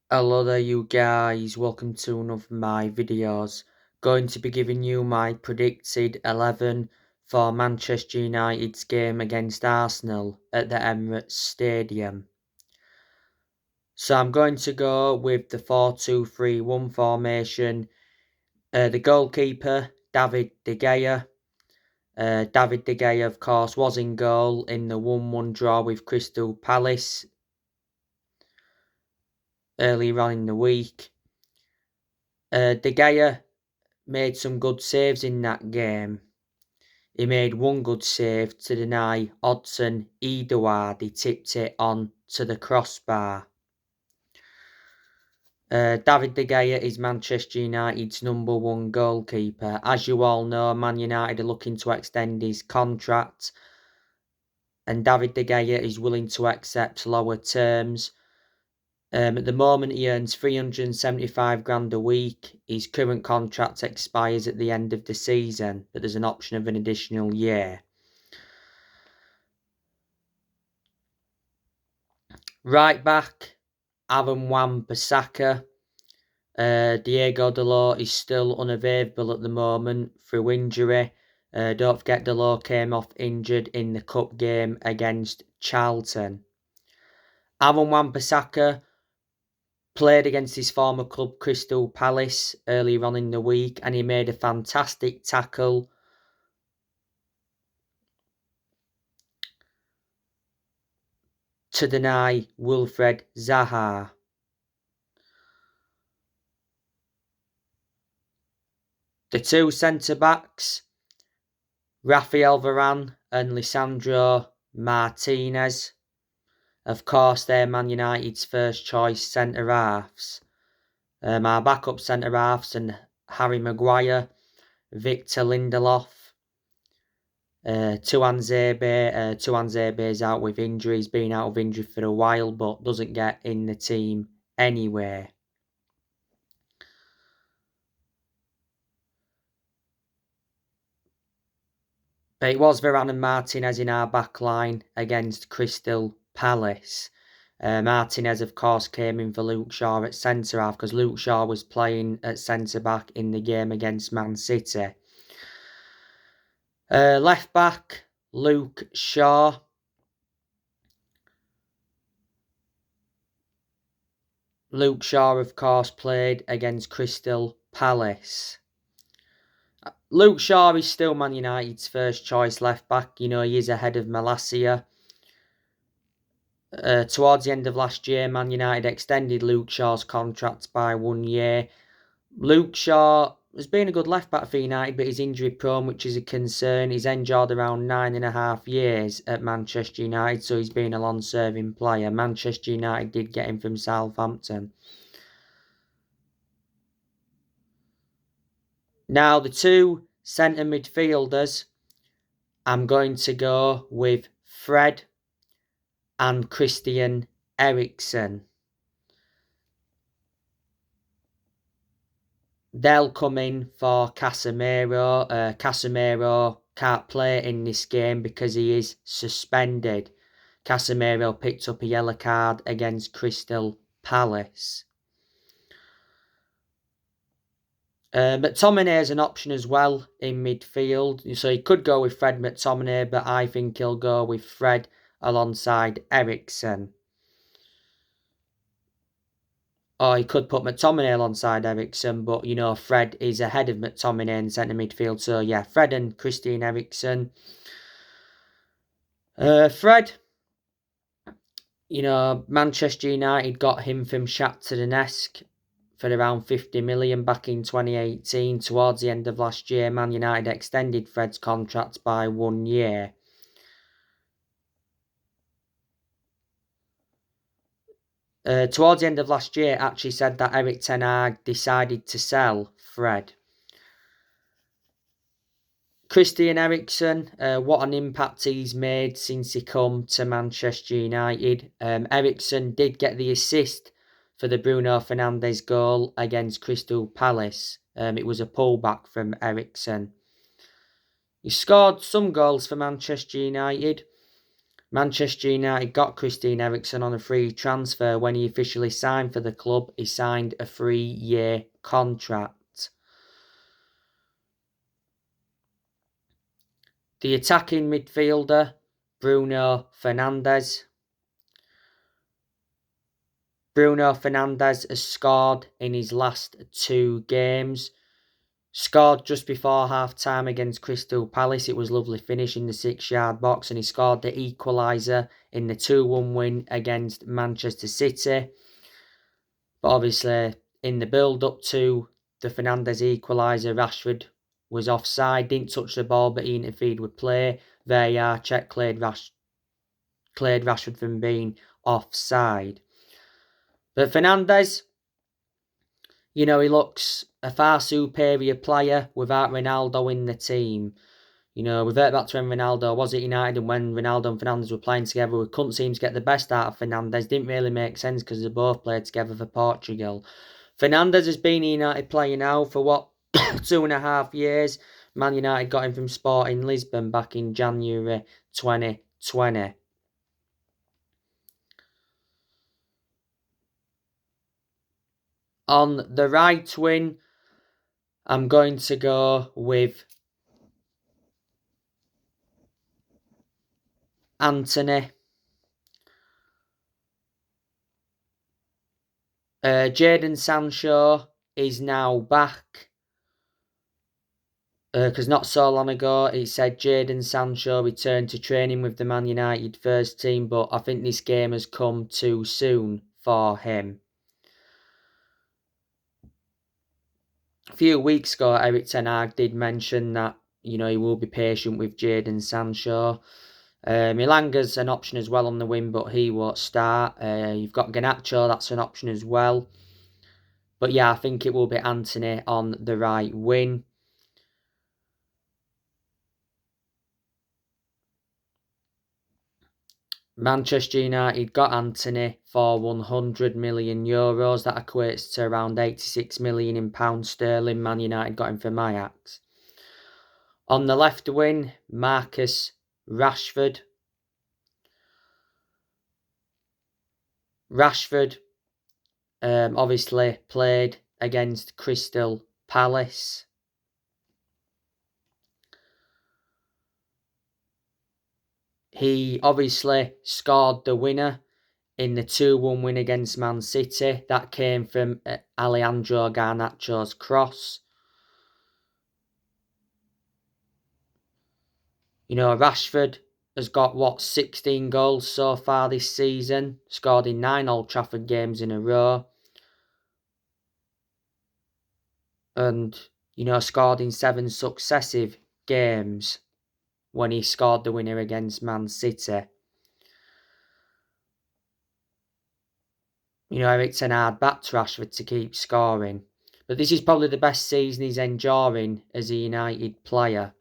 Hello there you guys, welcome to one of my videos. Going to be giving you my predicted 11 for Manchester United's game against Arsenal at the Emirates Stadium. So I'm going to go with the 4-2-3-1 formation. The goalkeeper, David De Gea. David De Gea, of course, was in goal in the 1-1 draw with Crystal Palace earlier on in the week. De Gea made some good saves in that game. He made one good save to deny Odsonne Edouard. He tipped it on to the crossbar. David De Gea is Manchester United's #1 goalkeeper. As you all know, Man United are looking to extend his contract, and David De Gea is willing to accept lower terms. At the moment, he earns 375 grand a week. His current contract expires at the end of the season, but there's an option of an additional year. Right back, Aaron Wan-Bissaka. Diego Dalot is still unavailable at the moment through injury. Don't forget Dalot came off injured in the cup game against Charlton. Aaron Wan-Bissaka played against his former club Crystal Palace earlier on in the week, and he made a fantastic tackle to deny Wilfred Zaha. The two centre-backs, Rafael Varane and Lisandro Martinez. Of course, they're Man United's first choice centre-halves. Our backup centre-halves and Harry Maguire, Victor Lindelof, Tuanzebe is out with injury. He's been out of injury for a while, but doesn't get in the team anyway. But it was Varane and Martinez in our back line against Crystal Palace. Martinez, of course, came in for Luke Shaw at centre-half because Luke Shaw was playing at centre-back in the game against Man City. Left back, Luke Shaw. Luke Shaw, of course, played against Crystal Palace. Luke Shaw is still Man United's first choice left back. You know, he is ahead of Malacia. Towards the end of last year, Man United extended Luke Shaw's contract by 1 year. Luke Shaw has been a good left back for United, but he's injury prone, which is a concern. He's endured around 9.5 years at Manchester United, so he's been a long-serving player. Manchester United did get him from Southampton. Now, the two centre midfielders, I'm going to go with Fred and Christian Eriksen. They'll come in for Casemiro. Casemiro can't play in this game because he is suspended. Casemiro picked up a yellow card against Crystal Palace. McTominay is an option as well in midfield. So he could go with Fred McTominay, but I think he'll go with Fred alongside Eriksen. Or he could put McTominay alongside Eriksen, but, you know, Fred is ahead of McTominay in centre midfield. So, yeah, Fred and Christian Eriksen. Fred, you know, Manchester United got him from Shakhtar Donetsk for around 50 million back in 2018. Towards the end of last year, Man United extended Fred's contract by 1 year. Towards the end of last year, actually said that Erik ten Hag decided to sell Fred. Christian Eriksen, what an impact he's made since he come to Manchester United. Eriksen did get the assist for the Bruno Fernandes goal against Crystal Palace. It was a pullback from Eriksen. He scored some goals for Manchester United. Manchester United got Christian Eriksen on a free transfer. When he officially signed for the club, he signed a 3-year contract. The attacking midfielder, Bruno Fernandes. Bruno Fernandes has scored in his last 2 games. Scored just before half-time against Crystal Palace. It was a lovely finish in the 6-yard box, and he scored the equaliser in the 2-1 win against Manchester City. But obviously, in the build-up to the Fernandes equaliser, Rashford was offside, didn't touch the ball, but he interfered with play. VAR check cleared Rashford from being offside. But Fernandes, he looks a far superior player without Ronaldo in the team. We revert back to when Ronaldo was at United, and when Ronaldo and Fernandes were playing together, we couldn't seem to get the best out of Fernandes. Didn't really make sense because they both played together for Portugal. Fernandes has been a United player now for 2.5 years. Man United got him from Sporting Lisbon back in January 2020. On the right wing, I'm going to go with Anthony. Jadon Sancho is now back. Because not so long ago, it said Jadon Sancho returned to training with the Man United first team, but I think this game has come too soon for him. A few weeks ago, Erik ten Hag did mention that, he will be patient with Jadon Sancho. Milanga's an option as well on the wing, but he won't start. You've got Garnacho, that's an option as well. But yeah, I think it will be Anthony on the right wing. Manchester United got Anthony for €100 million. That equates to around £86 million in pounds sterling. Man United got him from Ajax. On the left wing, Marcus Rashford. Rashford obviously played against Crystal Palace. He obviously scored the winner in the 2-1 win against Man City. That came from Alejandro Garnacho's cross. Rashford has got, 16 goals so far this season. Scored in 9 Old Trafford games in a row. And, scored in 7 successive games when he scored the winner against Man City. Erik ten Hag backed Rashford to keep scoring. But this is probably the best season he's enduring as a United player.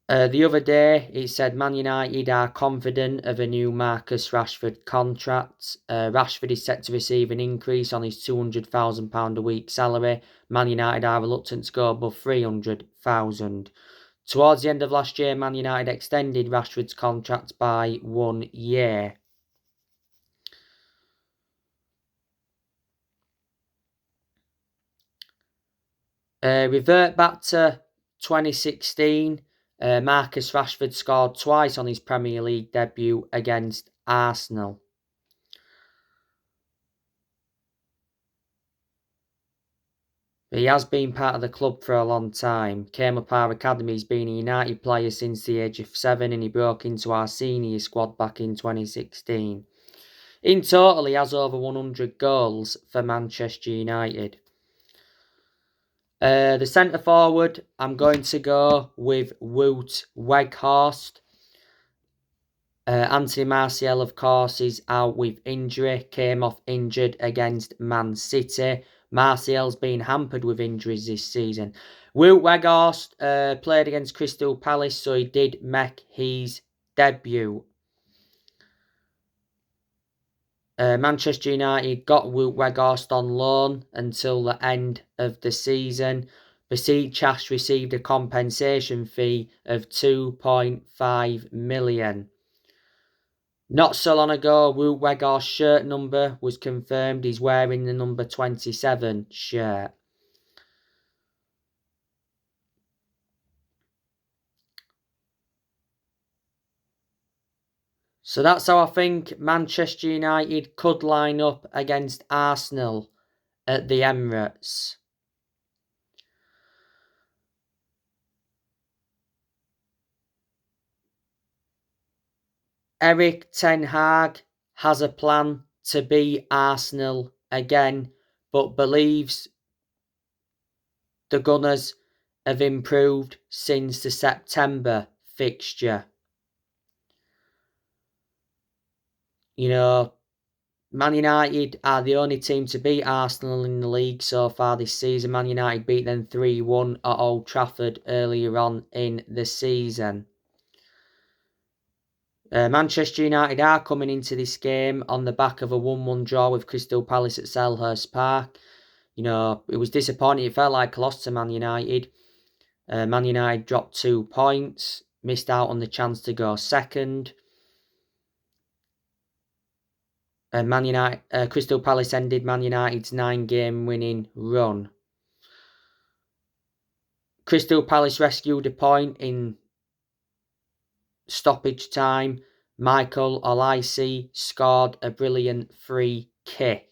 The other day, it said Man United are confident of a new Marcus Rashford contract. Rashford is set to receive an increase on his £200,000 a week salary. Man United are reluctant to go above £300,000. Towards the end of last year, Man United extended Rashford's contract by 1 year. Revert back to 2016. Marcus Rashford scored twice on his Premier League debut against Arsenal. He has been part of the club for a long time. Came up our academy, he's been a United player since the age of 7, and he broke into our senior squad back in 2016. In total, he has over 100 goals for Manchester United. The centre forward, I'm going to go with Wout Weghorst. Anthony Martial, of course, is out with injury. Came off injured against Man City. Martial's been hampered with injuries this season. Wout Weghorst played against Crystal Palace, so he did make his debut. Manchester United got Wout Weghorst on loan until the end of the season. Besiktas received a compensation fee of 2.5 million. Not so long ago, Wout Weghorst's shirt number was confirmed. He's wearing the number 27 shirt. So that's how I think Manchester United could line up against Arsenal at the Emirates. Erik ten Hag has a plan to beat Arsenal again, but believes the Gunners have improved since the September fixture. You know, Man United are the only team to beat Arsenal in the league so far this season. Man United beat them 3-1 at Old Trafford earlier on in the season. Manchester United are coming into this game on the back of a 1-1 draw with Crystal Palace at Selhurst Park. You know, it was disappointing. It felt like a loss to Man United. Man United dropped 2 points, missed out on the chance to go second. Crystal Palace ended Man United's 9-game winning run. Crystal Palace rescued a point in stoppage time. Michael Olise scored a brilliant free kick.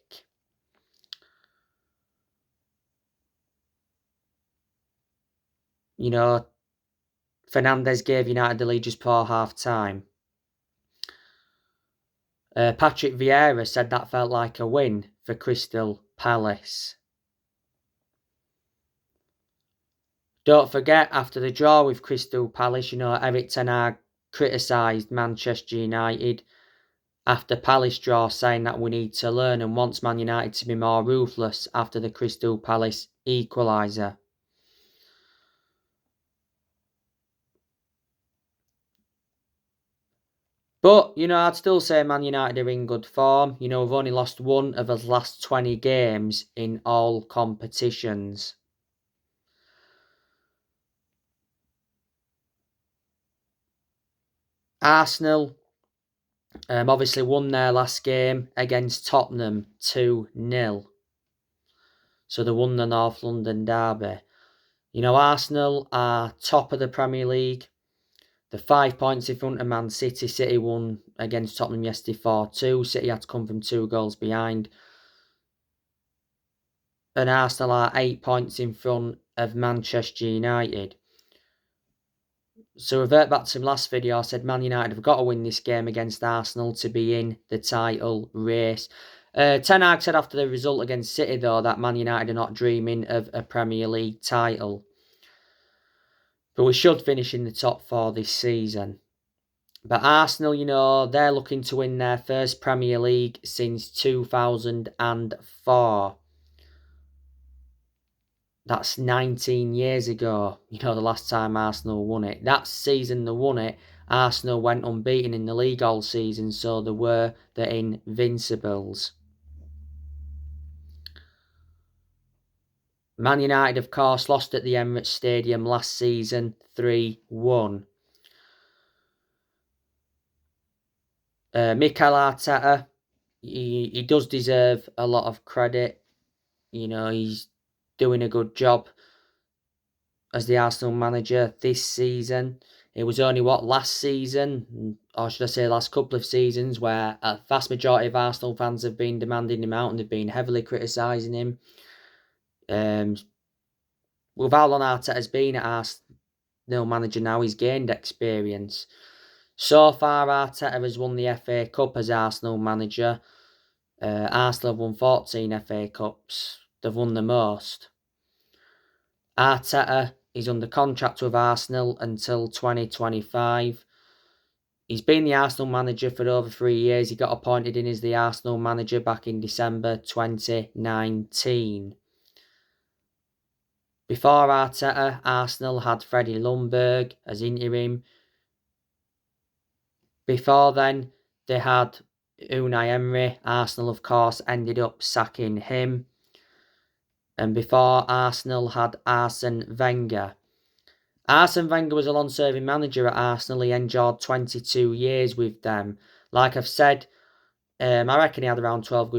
You know, Fernandes gave United the lead just before half-time. Patrick Vieira said that felt like a win for Crystal Palace. Don't forget, after the draw with Crystal Palace, you know, Erik ten Hag criticised Manchester United after Palace draw, saying that we need to learn and wants Man United to be more ruthless after the Crystal Palace equaliser. But, you know, I'd still say Man United are in good form. You know, we've only lost one of the last 20 games in all competitions. Arsenal obviously won their last game against Tottenham 2-0. So they won the North London derby. You know, Arsenal are top of the Premier League. They're 5 points in front of Man City. City won against Tottenham yesterday 4-2. City had to come from 2 goals behind. And Arsenal are 8 points in front of Manchester United. So revert back to my last video, I said Man United have got to win this game against Arsenal to be in the title race. Ten Hag said after the result against City, though, that Man United are not dreaming of a Premier League title. But we should finish in the top 4 this season. But Arsenal, you know, they're looking to win their first Premier League since 2004. That's 19 years ago, you know, the last time Arsenal won it. That season they won it, Arsenal went unbeaten in the league all season, so they were the Invincibles. Man United, of course, lost at the Emirates Stadium last season, 3-1. Mikel Arteta, he does deserve a lot of credit. You know, he's doing a good job as the Arsenal manager this season. It was only, last season, or should I say last couple of seasons, where a vast majority of Arsenal fans have been demanding him out and they've been heavily criticising him. With how long Arteta's been at Arsenal manager now, he's gained experience. So far, Arteta has won the FA Cup as Arsenal manager. Arsenal have won 14 FA Cups. They've won the most. Arteta is under contract with Arsenal until 2025. He's been the Arsenal manager for over 3 years. He got appointed in as the Arsenal manager back in December 2019. Before Arteta, Arsenal had Freddie Ljungberg as interim. Before then, they had Unai Emery. Arsenal, of course, ended up sacking him. And before Arsenal had Arsene Wenger. Arsene Wenger was a long-serving manager at Arsenal. He endured 22 years with them. Like I've said, I reckon he had around 12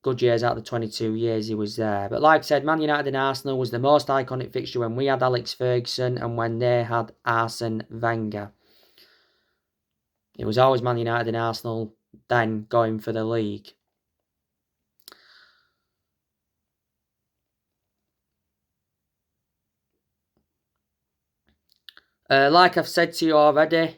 good years out of the 22 years he was there. But like I said, Man United and Arsenal was the most iconic fixture when we had Alex Ferguson and when they had Arsene Wenger. It was always Man United and Arsenal then going for the league. Like I've said to you already,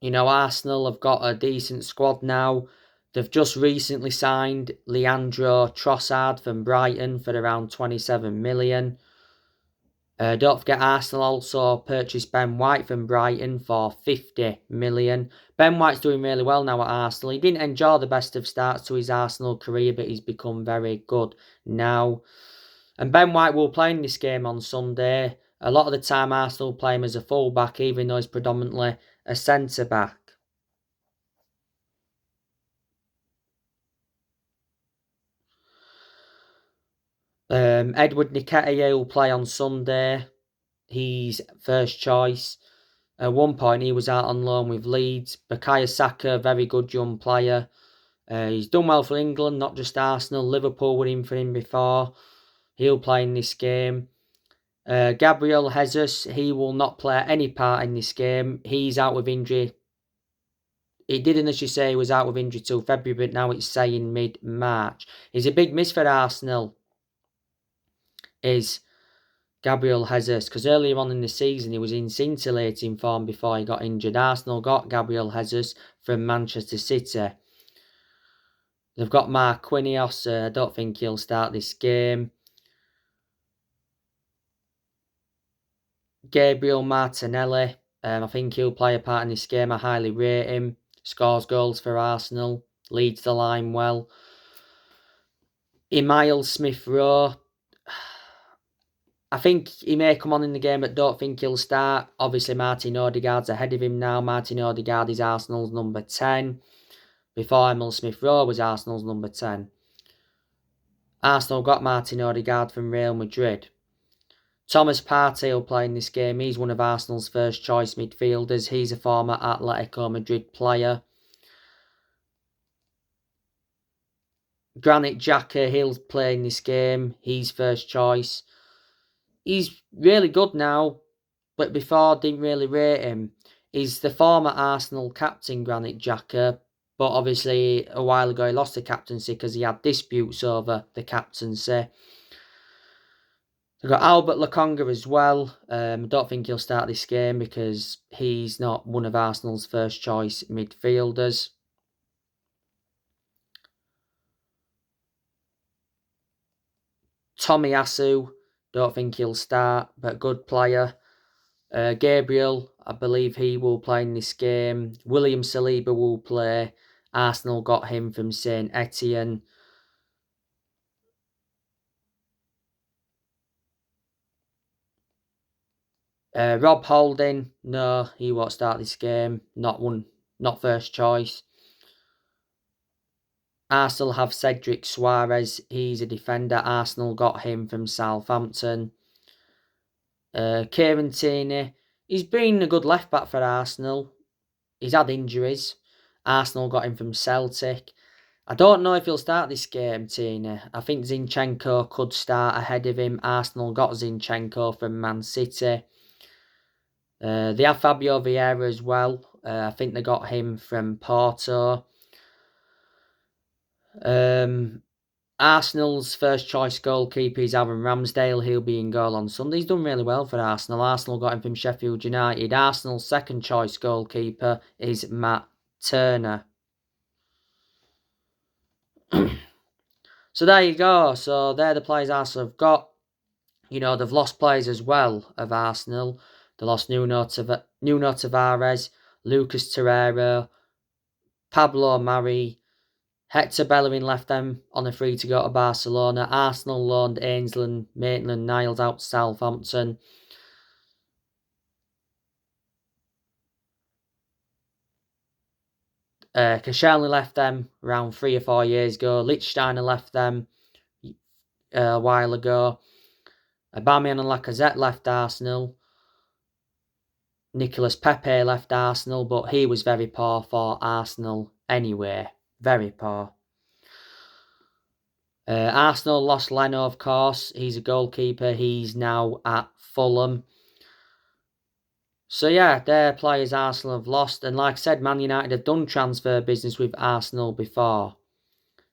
Arsenal have got a decent squad now. They've just recently signed Leandro Trossard from Brighton for around 27 million. Don't forget Arsenal also purchased Ben White from Brighton for 50 million. Ben White's doing really well now at Arsenal. He didn't enjoy the best of starts to his Arsenal career, but he's become very good now. And Ben White will play in this game on Sunday. A lot of the time Arsenal play him as a full-back, even though he's predominantly a centre-back. Edward Nketiah will play on Sunday. He's first choice. At one point, he was out on loan with Leeds. Bukayo Saka, very good young player. He's done well for England, not just Arsenal. Liverpool were in for him before. He'll play in this game. Gabriel Jesus, he will not play any part in this game. He's out with injury. It didn't actually say he was out with injury till February, but now it's saying mid-March. He's a big miss for Arsenal, is Gabriel Jesus, because earlier on in the season he was in scintillating form before he got injured. Arsenal got Gabriel Jesus from Manchester City. They've got Marquinhos. I don't think he'll start this game. Gabriel Martinelli. I think he'll play a part in this game. I highly rate him. Scores goals for Arsenal. Leads the line well. Emile Smith-Rowe. I think he may come on in the game, but don't think he'll start. Obviously, Martin Odegaard's ahead of him now. Martin Odegaard is Arsenal's number 10. Before Emile Smith-Rowe was Arsenal's number 10. Arsenal got Martin Odegaard from Real Madrid. Thomas Partey will play in this game. He's one of Arsenal's first choice midfielders. He's a former Atletico Madrid player. Granit Xhaka, he'll play in this game. He's first choice. He's really good now, but before I didn't really rate him. He's the former Arsenal captain, Granit Xhaka, but obviously a while ago he lost the captaincy because he had disputes over the captaincy. We've got Albert Lokonga as well. I don't think he'll start this game because he's not one of Arsenal's first choice midfielders. Tomiyasu, don't think he'll start, but good player. Gabriel, I believe he will play in this game. William Saliba will play. Arsenal got him from Saint Etienne. Rob Holding, no, he won't start this game. Not first choice. Arsenal have Cedric Suarez. He's a defender. Arsenal got him from Southampton. Kieran Tierney. He's been a good left back for Arsenal. He's had injuries. Arsenal got him from Celtic. I don't know if he'll start this game, Tierney. I think Zinchenko could start ahead of him. Arsenal got Zinchenko from Man City. They have Fabio Vieira as well. I think they got him from Porto. Arsenal's first choice goalkeeper is Aaron Ramsdale. He'll be in goal on Sunday. He's done really well for Arsenal. Arsenal got him from Sheffield United. Arsenal's second choice goalkeeper is Matt Turner. So there you go. So they're the players Arsenal have got. They've lost players as well of Arsenal. They lost Nuno Tavares, Lucas Torreira, Pablo Mari, Hector Bellerin left them on a free to go to Barcelona. Arsenal loaned Ainsley Maitland-Niles out to Southampton. Koscielny left them around 3 or 4 years ago. Lichtsteiner left them a while ago. Aubameyang and Lacazette left Arsenal. Nicolas Pepe left Arsenal, but he was very poor for Arsenal anyway. Very poor. Arsenal lost Leno, of course. He's a goalkeeper. He's now at Fulham. So yeah, their players Arsenal have lost. And like I said, Man United have done transfer business with Arsenal before.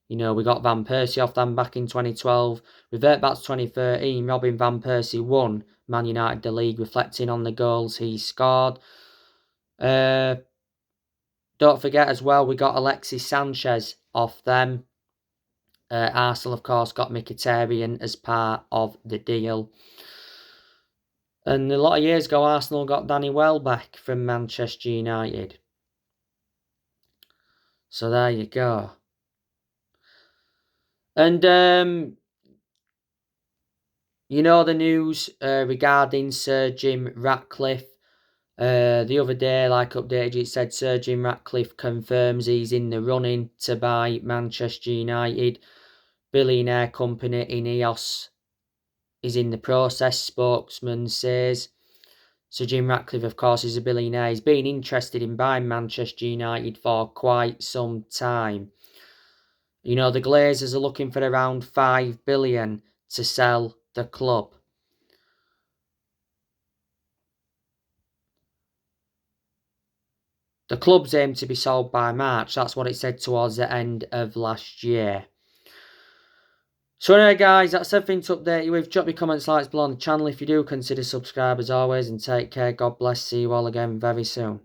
You know, we got Van Persie off them back in 2012. Revert back to 2013. Robin Van Persie won Man United the league, reflecting on the goals he scored. Don't forget as well, we got Alexis Sanchez off them. Arsenal, of course, got Mkhitaryan as part of the deal. And a lot of years ago, Arsenal got Danny Welbeck from Manchester United. So there you go. And, you know the news regarding Sir Jim Ratcliffe. The other day, like updated, it said Sir Jim Ratcliffe confirms he's in the running to buy Manchester United. Billionaire company Ineos is in the process, spokesman says. Sir Jim Ratcliffe, of course, is a billionaire. He's been interested in buying Manchester United for quite some time. You know, the Glazers are looking for around $5 billion to sell the club. The club's aim to be sold by March. That's what it said towards the end of last year. So anyway, guys, that's everything to update you with. Drop your comments, likes below on the channel if you do. Consider subscribe as always, and take care. God bless. See you all again very soon.